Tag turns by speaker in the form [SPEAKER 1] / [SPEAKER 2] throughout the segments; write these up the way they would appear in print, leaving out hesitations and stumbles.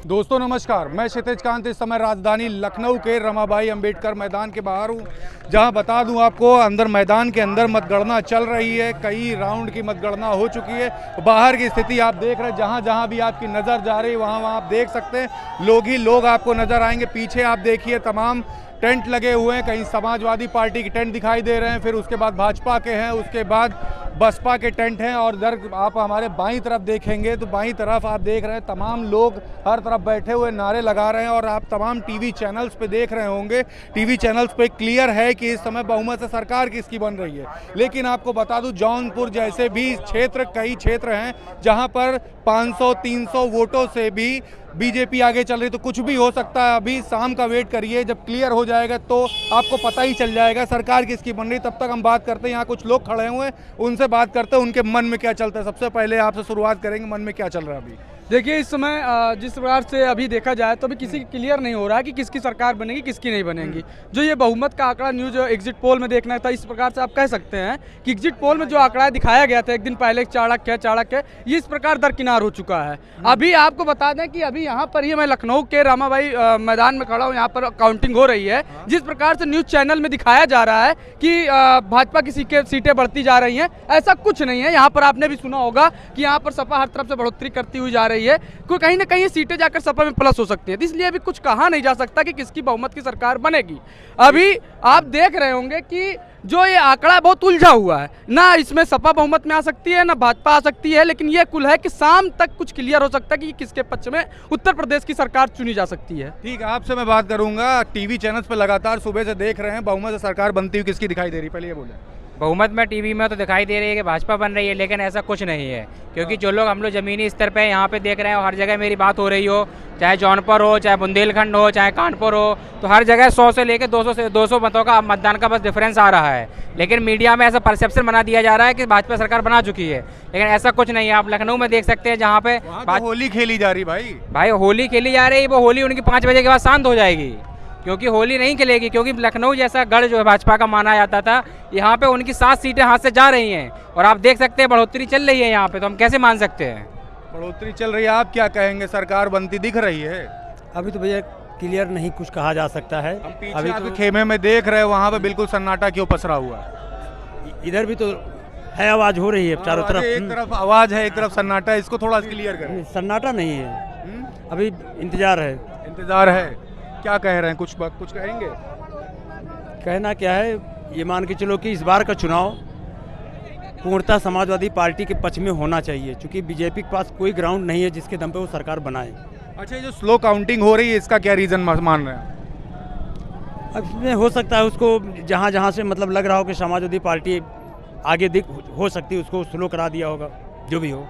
[SPEAKER 1] दोस्तों नमस्कार, मैं क्षितिज कांत इस समय राजधानी लखनऊ के रमाबाई अंबेडकर मैदान के बाहर हूँ, जहां बता दूं आपको अंदर मैदान के अंदर मतगणना चल रही है। कई राउंड की मतगणना हो चुकी है। बाहर की स्थिति आप देख रहे हैं, जहां जहां भी आपकी नज़र जा रही है वहां वहां आप देख सकते हैं लोग ही लोग आपको नज़र आएंगे। पीछे आप देखिए तमाम टेंट लगे हुए हैं, कहीं समाजवादी पार्टी के टेंट दिखाई दे रहे हैं, फिर उसके बाद भाजपा के हैं, उसके बाद बसपा के टेंट हैं। और इधर आप हमारे बाईं तरफ देखेंगे तो बाईं तरफ आप देख रहे हैं तमाम लोग हर तरफ बैठे हुए नारे लगा रहे हैं। और आप तमाम टीवी चैनल्स पे देख रहे होंगे, टीवी चैनल्स पे क्लियर है कि इस समय बहुमत से सरकार किसकी बन रही है। लेकिन आपको बता दूं जौनपुर जैसे भी क्षेत्र, कई क्षेत्र हैं जहां पर 500-300 वोटों से भी बीजेपी आगे चल रही, तो कुछ भी हो सकता है। अभी शाम का वेट करिए, जब क्लियर हो जाएगा तो आपको पता ही चल जाएगा सरकार किसकी बन रही। तब तक हम बात करते हैं, यहाँ कुछ लोग खड़े हुए हैं, उनसे बात करते हैं उनके मन में क्या चलता है। सबसे पहले आपसे शुरुआत करेंगे, मन में क्या चल रहा है अभी?
[SPEAKER 2] देखिए इस समय जिस प्रकार से अभी देखा जाए तो अभी किसी की क्लियर नहीं हो रहा है कि किसकी सरकार बनेगी किसकी नहीं बनेगी। जो ये बहुमत का आंकड़ा न्यूज एग्जिट पोल में देखना था, इस प्रकार से आप कह सकते हैं कि एग्जिट पोल में जो आंकड़ा दिखाया गया था एक दिन पहले चाणक्य ये इस प्रकार दरकिनार हो चुका है। अभी आपको बता दें कि अभी यहाँ पर ही मैं लखनऊ के रमाबाई मैदान में खड़ा हूँ, यहाँ पर काउंटिंग हो रही है। जिस प्रकार से न्यूज चैनल में दिखाया जा रहा है कि भाजपा की सीटें बढ़ती जा रही हैं, ऐसा कुछ नहीं है। यहाँ पर आपने भी सुना होगा कि यहाँ पर सपा हर तरफ से बढ़ोतरी करती हुई जा रही है। कोई कहीं ना कहीं सीटें जाकर सपा में प्लस हो सकती है, इसलिए अभी कुछ कहा नहीं जा सकता कि किसकी बहुमत की सरकार बनेगी। अभी आप देख रहे होंगे कि जो ये आंकड़ा बहुत उलझा हुआ है, ना इसमें सपा बहुमत में आ सकती है ना भाजपा आ सकती है, लेकिन ये कुल है कि शाम तक कुछ क्लियर हो सकता है कि किसके पक्ष में उत्तर प्रदेश की सरकार चुनी जा सकती है।
[SPEAKER 1] ठीक है, आपसे मैं बात करूंगा। टीवी चैनल्स पर लगातार सुबह से देख रहे हैं बहुमत से सरकार बनती हुई किसकी दिखाई दे रही, पहले ये बोले।
[SPEAKER 3] बहुमत में टीवी में तो दिखाई दे रही है कि भाजपा बन रही है, लेकिन ऐसा कुछ नहीं है। क्योंकि जो लोग हम लोग ज़मीनी स्तर पे यहाँ पे देख रहे हैं, हर जगह मेरी बात हो रही हो, चाहे जौनपुर हो, चाहे बुंदेलखंड हो, चाहे कानपुर हो, तो हर जगह 100 से लेकर 200 मतों का मतदान का बस डिफरेंस आ रहा है। लेकिन मीडिया में ऐसा परसेप्शन बना दिया जा रहा है कि भाजपा सरकार बना चुकी है, लेकिन ऐसा कुछ नहीं है। आप लखनऊ में देख सकते हैं जहाँ पे
[SPEAKER 1] होली खेली जा रही।
[SPEAKER 3] भाई होली खेली जा रही है, वो होली उनकी 5 बजे के बाद शांत हो जाएगी, क्योंकि होली नहीं खेलेगी। क्योंकि लखनऊ जैसा गढ़ जो है भाजपा का माना जाता था, यहाँ पे उनकी 7 सीटें हाथ से जा रही हैं और आप देख सकते हैं बढ़ोतरी चल रही है यहाँ पे, तो हम कैसे मान सकते हैं?
[SPEAKER 1] बढ़ोतरी चल रही है, आप क्या कहेंगे? सरकार बनती दिख रही है?
[SPEAKER 4] अभी तो भैया क्लियर नहीं कुछ कहा जा सकता है।
[SPEAKER 1] अभी तो खेमे में देख रहे हैं, वहाँ पे बिल्कुल सन्नाटा क्यों पसरा हुआ है?
[SPEAKER 4] इधर भी तो है, आवाज हो रही है चारों तरफ।
[SPEAKER 1] एक तरफ आवाज है, एक तरफ सन्नाटा, इसको थोड़ा क्लियर करें।
[SPEAKER 4] सन्नाटा नहीं है, अभी इंतजार है।
[SPEAKER 1] क्या कह रहे हैं? कुछ कहेंगे?
[SPEAKER 4] कहना क्या है, ये मान के चलो कि इस बार का चुनाव पूर्णतः समाजवादी पार्टी के पक्ष में होना चाहिए, क्योंकि बीजेपी के पास कोई ग्राउंड नहीं है जिसके दम पे वो सरकार बनाए।
[SPEAKER 1] अच्छा, जो स्लो काउंटिंग हो रही है इसका क्या रीजन मान रहे हैं?
[SPEAKER 4] अब इसमें हो सकता है उसको जहाँ जहाँ से मतलब लग रहा हो कि समाजवादी पार्टी आगे हो सकती है, उसको स्लो करा दिया होगा, जो भी हो।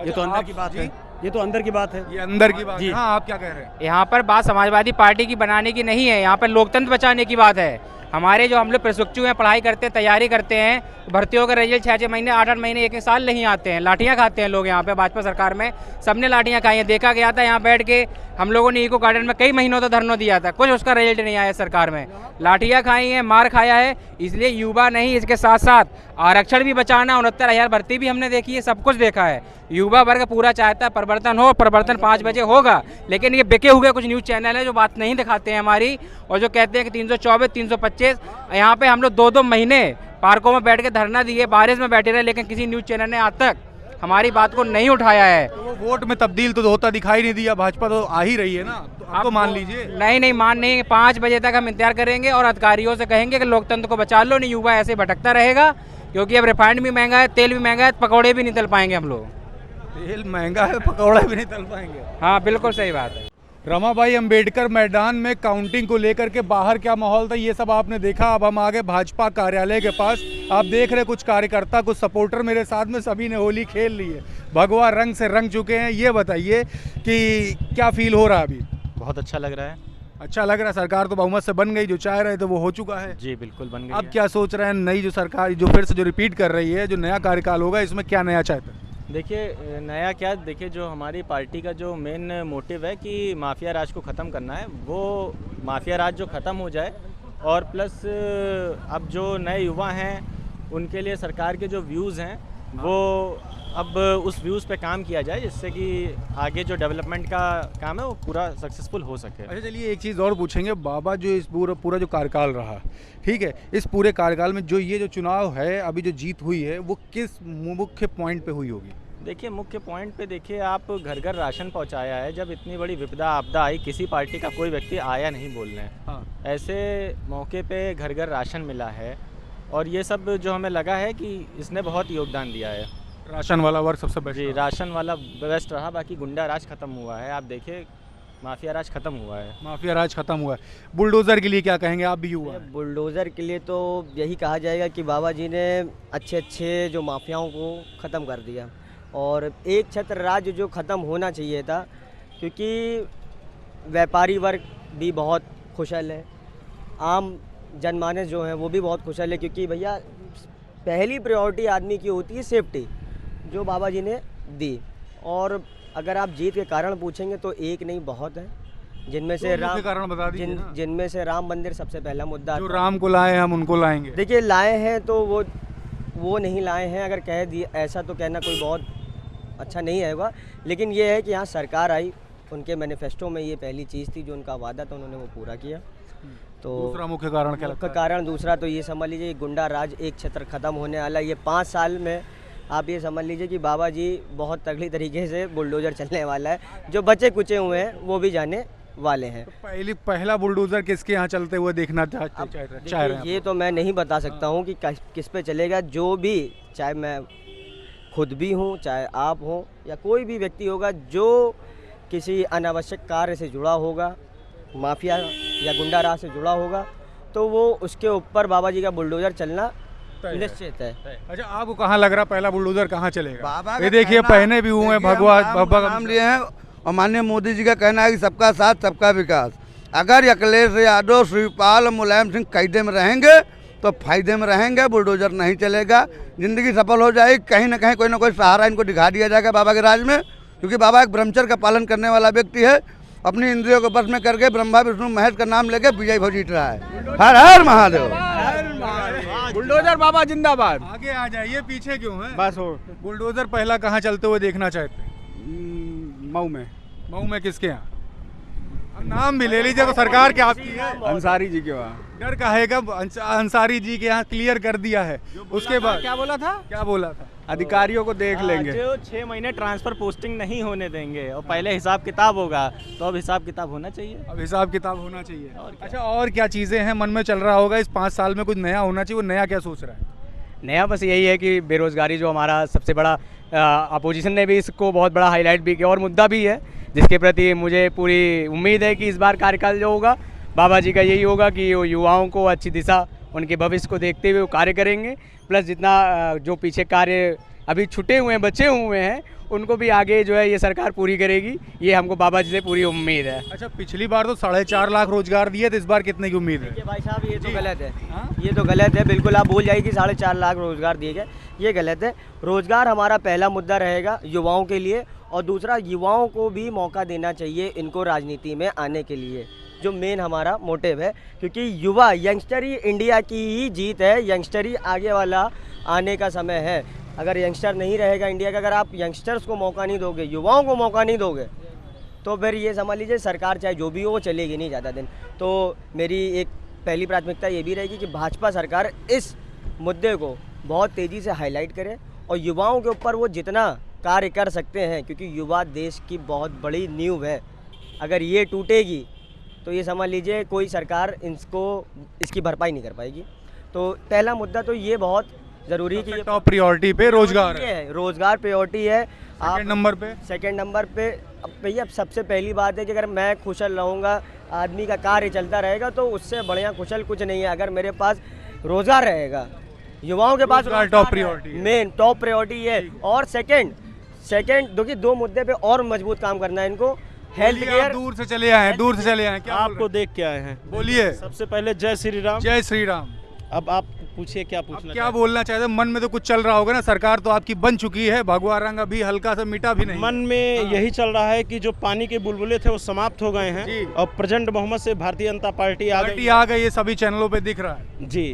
[SPEAKER 4] ये तो अंदर की बात है, ये तो अंदर की बात है।
[SPEAKER 1] ये अंदर की बात
[SPEAKER 4] है।
[SPEAKER 1] हाँ, आप क्या कह रहे हैं?
[SPEAKER 3] यहाँ पर बात समाजवादी पार्टी की बनाने की नहीं है, यहाँ पर लोकतंत्र बचाने की बात है। हमारे जो हम लोग प्रशिक्षु हैं, पढ़ाई करते हैं, तैयारी करते हैं, भर्तियों का रिजल्ट 6-6 महीने 8-8 महीने 1 साल नहीं आते हैं। लाठियाँ खाते हैं लोग यहाँ पे। भाजपा सरकार में सबने लाठियाँ खाई हैं, देखा गया था। यहाँ बैठ के हम लोगों ने इको गार्डन में कई महीनों तक धरना दिया था, कुछ उसका रिजल्ट नहीं आया सरकार में। लाठियाँ खाई हैं, मार खाया है। इसलिए युवा नहीं, इसके साथ साथ आरक्षण भी बचाना, 69,000 भर्ती भी हमने देखी है, सब कुछ देखा है। युवा वर्ग पूरा चाहता है परिवर्तन हो, परिवर्तन 5 बजे होगा। लेकिन ये बिके हुए कुछ न्यूज़ चैनल है जो बात नहीं दिखाते हैं हमारी, और जो कहते हैं कि 324, 325। यहाँ पे हम लोग 2-2 महीने पार्कों में बैठ के धरना दिए, बारिश में बैठे रहे, लेकिन किसी न्यूज़ चैनल ने आज तक हमारी बात को नहीं उठाया है।
[SPEAKER 1] तो वोट में तब्दील तो होता दिखाई नहीं दिया, भाजपा तो आ ही रही है ना, तो आप तो मान लीजिए।
[SPEAKER 3] नहीं मान नहीं, 5 बजे तक हम इंतजार करेंगे और अधिकारियों से कहेंगे कि लोकतंत्र को बचा लो, नहीं युवा ऐसे भटकता रहेगा। क्योंकि अब रिफाइंड भी महंगा है, तेल भी महंगा है, पकौड़े भी नहीं तल पाएंगे हम लोग।
[SPEAKER 1] तेल महंगा है, पकौड़े भी नहीं तल पाएंगे।
[SPEAKER 3] हाँ बिल्कुल सही बात है।
[SPEAKER 1] रमाबाई अंबेडकर मैदान में काउंटिंग को लेकर के बाहर क्या माहौल था ये सब आपने देखा। अब हम आगे भाजपा कार्यालय के पास, आप देख रहे कुछ कार्यकर्ता, कुछ सपोर्टर मेरे साथ में, सभी ने होली खेल ली है, भगवा रंग से रंग चुके हैं। ये बताइए कि क्या फील हो रहा है अभी?
[SPEAKER 5] बहुत अच्छा लग रहा है।
[SPEAKER 1] अच्छा लग रहा है। सरकार तो बहुमत से बन गई, जो चाह रहे थे वो हो चुका है।
[SPEAKER 5] जी बिल्कुल बन गई।
[SPEAKER 1] अब क्या सोच रहे हैं? नई जो सरकार जो फिर से जो रिपीट कर रही है, जो नया कार्यकाल होगा, इसमें क्या नया चाहते हैं?
[SPEAKER 5] देखिए नया क्या, देखिए जो हमारी पार्टी का जो मेन मोटिव है कि माफिया राज को ख़त्म करना है, वो माफिया राज जो ख़त्म हो जाए, और प्लस अब जो नए युवा हैं उनके लिए सरकार के जो व्यूज़ हैं वो अब उस व्यूज़ पे काम किया जाए जिससे कि आगे जो डेवलपमेंट का काम है वो पूरा सक्सेसफुल हो सके।
[SPEAKER 1] अच्छा चलिए एक चीज़ और पूछेंगे, बाबा जो इस पूरा जो कार्यकाल रहा, ठीक है, इस पूरे कार्यकाल में जो ये जो चुनाव है अभी जो जीत हुई है वो किस मुख्य पॉइंट पे हुई होगी?
[SPEAKER 5] देखिए मुख्य पॉइंट पे देखिए, आप घर घर राशन पहुंचाया है। जब इतनी बड़ी विपदा आपदा आई, किसी पार्टी का कोई व्यक्ति आया नहीं बोलने।
[SPEAKER 1] हाँ।
[SPEAKER 5] ऐसे मौके पे घर घर राशन मिला है और ये सब जो हमें लगा है कि इसने बहुत योगदान दिया है।
[SPEAKER 1] राशन वाला वर्ग सबसे बेस्ट
[SPEAKER 5] जी,
[SPEAKER 1] रहा।
[SPEAKER 5] राशन वाला बेस्ट रहा। बाकी गुंडा राज खत्म हुआ है, आप देखिए माफिया राज खत्म हुआ है।
[SPEAKER 1] माफिया राज खत्म हुआ है। बुलडोजर के लिए क्या कहेंगे, आप भी युवा हैं।
[SPEAKER 6] बुलडोज़र के लिए तो यही कहा जाएगा कि बाबा जी ने अच्छे अच्छे जो माफियाओं को ख़त्म कर दिया और एक छत्र राज्य जो ख़त्म होना चाहिए था, क्योंकि व्यापारी वर्ग भी बहुत खुशहाल है, आम जनमानस जो है वो भी बहुत खुशहाल है, क्योंकि भैया पहली प्रायोरिटी आदमी की होती है सेफ्टी, जो बाबा जी ने दी। और अगर आप जीत के कारण पूछेंगे तो एक नहीं बहुत है, जिनमें से
[SPEAKER 1] मुख्य कारण बता दीजिए ना।
[SPEAKER 6] जिनमें से राम मंदिर सबसे पहला मुद्दा।
[SPEAKER 1] जो राम को लाए हम उनको लाएंगे।
[SPEAKER 6] देखिए लाए हैं तो वो नहीं लाए हैं, अगर कह दिए ऐसा तो कहना कोई बहुत अच्छा नहीं आएगा, लेकिन ये है कि यहाँ सरकार आई, उनके मैनिफेस्टो में ये पहली चीज़ थी, जो उनका वादा था उन्होंने वो पूरा किया। तो
[SPEAKER 1] दूसरा मुख्य कारण क्या लगता
[SPEAKER 6] मुख्य
[SPEAKER 1] है?
[SPEAKER 6] कारण दूसरा तो ये समझ लीजिए गुंडा राज एक क्षेत्र ख़त्म होने वाला। ये 5 साल में आप ये समझ लीजिए कि बाबा जी बहुत तगड़ी तरीके से बुलडोज़र चलने वाला है, जो बचे कुचे हुए हैं वो भी जाने वाले हैं।
[SPEAKER 1] तो पहला बुलडोजर किसके यहाँ चलते हुए देखना चाह रहे हैं?
[SPEAKER 6] ये तो मैं नहीं बता सकता हूँ कि किस पे चलेगा। जो भी, चाहे मैं खुद भी हूँ, चाहे आप हों, या कोई भी व्यक्ति होगा जो किसी अनावश्यक कार्य से जुड़ा होगा, माफिया या गुंडा राज से जुड़ा होगा, तो वो उसके ऊपर बाबा जी का बुलडोज़र चलना निश्चित है।
[SPEAKER 1] अच्छा आपको कहाँ लग रहा पहला बुलडोजर कहाँ चलेगा?
[SPEAKER 7] बाबा
[SPEAKER 1] ये देखिए पहने भी हुए हैं भगवा
[SPEAKER 7] नाम लिए हैं और माननीय मोदी जी का कहना है कि सबका साथ सबका विकास। अगर अखिलेश यादव, शिवपाल, मुलायम सिंह कायदे में रहेंगे तो फायदे में रहेंगे, बुलडोजर नहीं चलेगा, जिंदगी सफल हो जाएगी। कहीं ना कहीं कोई ना कोई सहारा इनको दिखा दिया जाएगा बाबा के राज में, क्योंकि बाबा एक ब्रह्मचर्य का पालन करने वाला व्यक्ति है। अपनी इंद्रियों को बस में करके ब्रह्मा विष्णु महेश का नाम लेके विजय भव जीत रहा है। हर हर महादेव।
[SPEAKER 2] बुलडोजर बाबा जिंदाबाद।
[SPEAKER 1] आगे आ जाइए, पीछे क्यों है?
[SPEAKER 2] बस हो।
[SPEAKER 1] बुलडोजर पहला कहाँ चलते हुए देखना चाहते हैं?
[SPEAKER 2] मऊ में।
[SPEAKER 1] मऊ में किसके यहाँ? अब नाम भी ले लीजिए तो सरकार क्या आपकी है?
[SPEAKER 2] अंसारी जी के वहाँ।
[SPEAKER 1] डर कहेगा अंसारी जी के यहाँ क्लियर कर दिया है। उसके बाद
[SPEAKER 5] क्या बोला था?
[SPEAKER 1] क्या बोला था?
[SPEAKER 2] अधिकारियों को देख लेंगे।
[SPEAKER 5] जो 6 महीने ट्रांसफ़र पोस्टिंग नहीं होने देंगे और पहले हिसाब किताब होगा, तो अब हिसाब किताब होना चाहिए।
[SPEAKER 1] अब हिसाब किताब होना चाहिए। अच्छा और क्या चीज़ें हैं मन में चल रहा होगा इस 5 साल में कुछ नया होना चाहिए, वो नया क्या सोच रहा है?
[SPEAKER 8] नया बस यही है कि बेरोज़गारी जो हमारा सबसे बड़ा, अपोजिशन ने भी इसको बहुत बड़ा हाईलाइट भी किया और मुद्दा भी है, जिसके प्रति मुझे पूरी उम्मीद है कि इस बार कार्यकाल जो होगा बाबा जी का यही होगा कि वो युवाओं को अच्छी दिशा, उनके भविष्य को देखते हुए वो कार्य करेंगे। प्लस जितना जो पीछे कार्य अभी छूटे हुए हैं, बचे हुए हैं, उनको भी आगे जो है ये सरकार पूरी करेगी, ये हमको बाबा जी से पूरी उम्मीद है।
[SPEAKER 1] अच्छा पिछली बार तो 4.5 लाख रोजगार दिए थे, इस बार कितने की उम्मीद है?
[SPEAKER 6] देखिए भाई साहब ये तो गलत है। ये तो गलत है, बिल्कुल आप भूल जाइए कि 4.5 लाख रोज़गार दिए गए, ये गलत है। रोज़गार हमारा पहला मुद्दा रहेगा युवाओं के लिए, और दूसरा युवाओं को भी मौका देना चाहिए इनको राजनीति में आने के लिए, जो मेन हमारा मोटिव है, क्योंकि युवा, यंगस्टर ही इंडिया की ही जीत है, यंगस्टर ही आगे वाला आने का समय है। अगर यंगस्टर नहीं रहेगा इंडिया का, अगर आप यंगस्टर्स को मौका नहीं दोगे, युवाओं को मौका नहीं दोगे, तो फिर ये समझ लीजिए सरकार चाहे जो भी हो वो चलेगी नहीं ज़्यादा दिन। तो मेरी एक पहली प्राथमिकता ये भी रहेगी कि भाजपा सरकार इस मुद्दे को बहुत तेज़ी से हाईलाइट करे और युवाओं के ऊपर वो जितना कार्य कर सकते हैं, क्योंकि युवा देश की बहुत बड़ी नींव है। अगर ये टूटेगी तो ये समझ लीजिए कोई सरकार इसकी भरपाई नहीं कर पाएगी। तो पहला मुद्दा तो ये बहुत ज़रूरी है कि
[SPEAKER 1] टॉप प्रायोरिटी पे रोजगार
[SPEAKER 6] है, रोजगार प्रायोरिटी है।
[SPEAKER 1] सेकंड
[SPEAKER 6] नंबर पे भैया सबसे पहली बात है कि अगर मैं कुशल रहूँगा, आदमी का कार्य चलता रहेगा, तो उससे बढ़िया कुशल कुछ नहीं है। अगर मेरे पास रोजगार रहेगा, युवाओं के पास
[SPEAKER 1] top priority,
[SPEAKER 6] main top priority है। और सेकंड देखिए 2 मुद्दे पे और मजबूत काम करना है इनको। Health care.
[SPEAKER 1] दूर से चले आए हैं, क्या
[SPEAKER 5] आपको देख के आए हैं?
[SPEAKER 1] बोलिए।
[SPEAKER 5] सबसे पहले जय श्री राम।
[SPEAKER 1] जय श्री राम।
[SPEAKER 5] अब आप पूछिए क्या पूछना,
[SPEAKER 1] क्या बोलना चाहते हैं? मन में तो कुछ चल रहा होगा ना, सरकार तो आपकी बन चुकी है, भगवा रंग अभी हल्का सा मिटा भी नहीं।
[SPEAKER 9] मन में यही चल रहा है कि जो पानी के बुलबुले थे वो समाप्त हो गए हैं और प्रचंड बहुमत से भारतीय जनता पार्टी आ गई,
[SPEAKER 1] ये सभी चैनलों पे दिख रहा है
[SPEAKER 9] जी।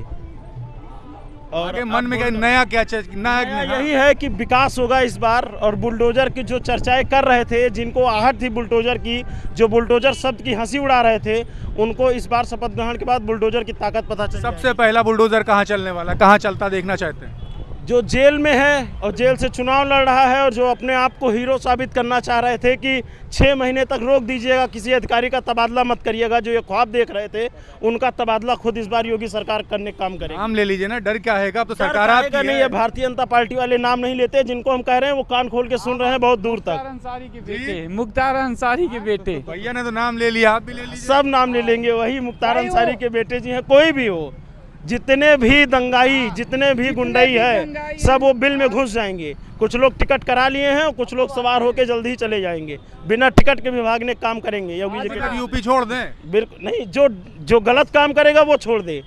[SPEAKER 9] और
[SPEAKER 1] आगे मन में क्या नया क्या
[SPEAKER 9] नया यही है कि विकास होगा इस बार। और बुलडोजर की जो चर्चाएं कर रहे थे, जिनको आहट थी बुलडोजर की, जो बुलडोजर शब्द की हंसी उड़ा रहे थे, उनको इस बार शपथ ग्रहण के बाद बुलडोजर की ताकत पता चल।
[SPEAKER 1] सबसे पहला बुलडोजर कहाँ चलने वाला, कहाँ चलता देखना चाहते हैं?
[SPEAKER 9] जो जेल में है और जेल से चुनाव लड़ रहा है और जो अपने आप को हीरो साबित करना चाह रहे थे कि 6 महीने तक रोक दीजिएगा, किसी अधिकारी का तबादला मत करिएगा, जो ये ख्वाब देख रहे थे, उनका तबादला खुद इस बार योगी सरकार करने का काम करेगी।
[SPEAKER 1] नाम ले लीजिए ना, डर क्या है? अब तो सरकार आपकी है।
[SPEAKER 9] नहीं है, भारतीय जनता पार्टी वाले नाम नहीं लेते। जिनको हम कह रहे हैं वो कान खोल के सुन रहे हैं बहुत दूर तक।
[SPEAKER 2] मुख्तार अंसारी के बेटे।
[SPEAKER 1] भैया ने तो नाम ले लिया, आप भी ले लीजिए।
[SPEAKER 9] सब नाम ले लेंगे, वही मुख्तार अंसारी के बेटे जी हैं। कोई भी हो, जितने भी दंगाई, जितने भी गुंडई है, सब वो बिल में घुस जाएंगे। कुछ लोग टिकट करा लिए हैं और कुछ लोग सवार होकर जल्दी ही चले जाएंगे। बिना टिकट के विभाग ने काम करेंगे। योगी जी के
[SPEAKER 1] यूपी छोड़ दें?
[SPEAKER 9] बिल्कुल नहीं, जो गलत काम करेगा वो छोड़ दे।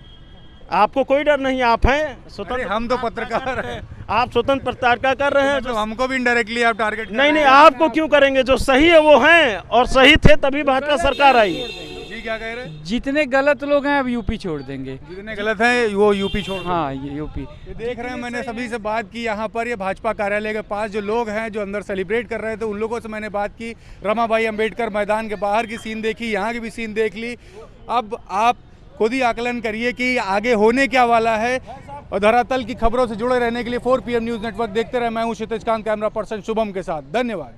[SPEAKER 9] आपको कोई डर नहीं, आप हैं स्वतंत्र।
[SPEAKER 1] हम तो पत्रकार हैं।
[SPEAKER 9] आप स्वतंत्र पत्रकारिता कर रहे हैं,
[SPEAKER 1] तो हमको भी इनडायरेक्टली आप टारगेट
[SPEAKER 9] नहीं, आपको क्यों करेंगे? जो सही है वो हैं, और सही थे तभी भाजपा सरकार आई।
[SPEAKER 1] क्या कह रहे हैं?
[SPEAKER 2] जितने गलत लोग हैं अब यूपी छोड़ देंगे।
[SPEAKER 1] जितने गलत हैं वो यूपी छोड़ देंगे।
[SPEAKER 2] हाँ, ये यूपी।
[SPEAKER 1] ये देख रहे हैं, मैंने सभी से बात की। यहाँ पर ये भाजपा कार्यालय के पास जो लोग हैं जो अंदर सेलिब्रेट कर रहे थे, उन लोगों से मैंने बात की। रमाबाई अंबेडकर मैदान के बाहर की सीन देखी, यहाँ की भी सीन देख ली। अब आप खुद ही आकलन करिए कि आगे होने क्या वाला है। और धरातल की खबरों से जुड़े रहने के लिए 4 PM न्यूज़ नेटवर्क देखते रहे। मैं हूँ क्षितिज कांत, कैमरा पर्सन शुभम के साथ। धन्यवाद।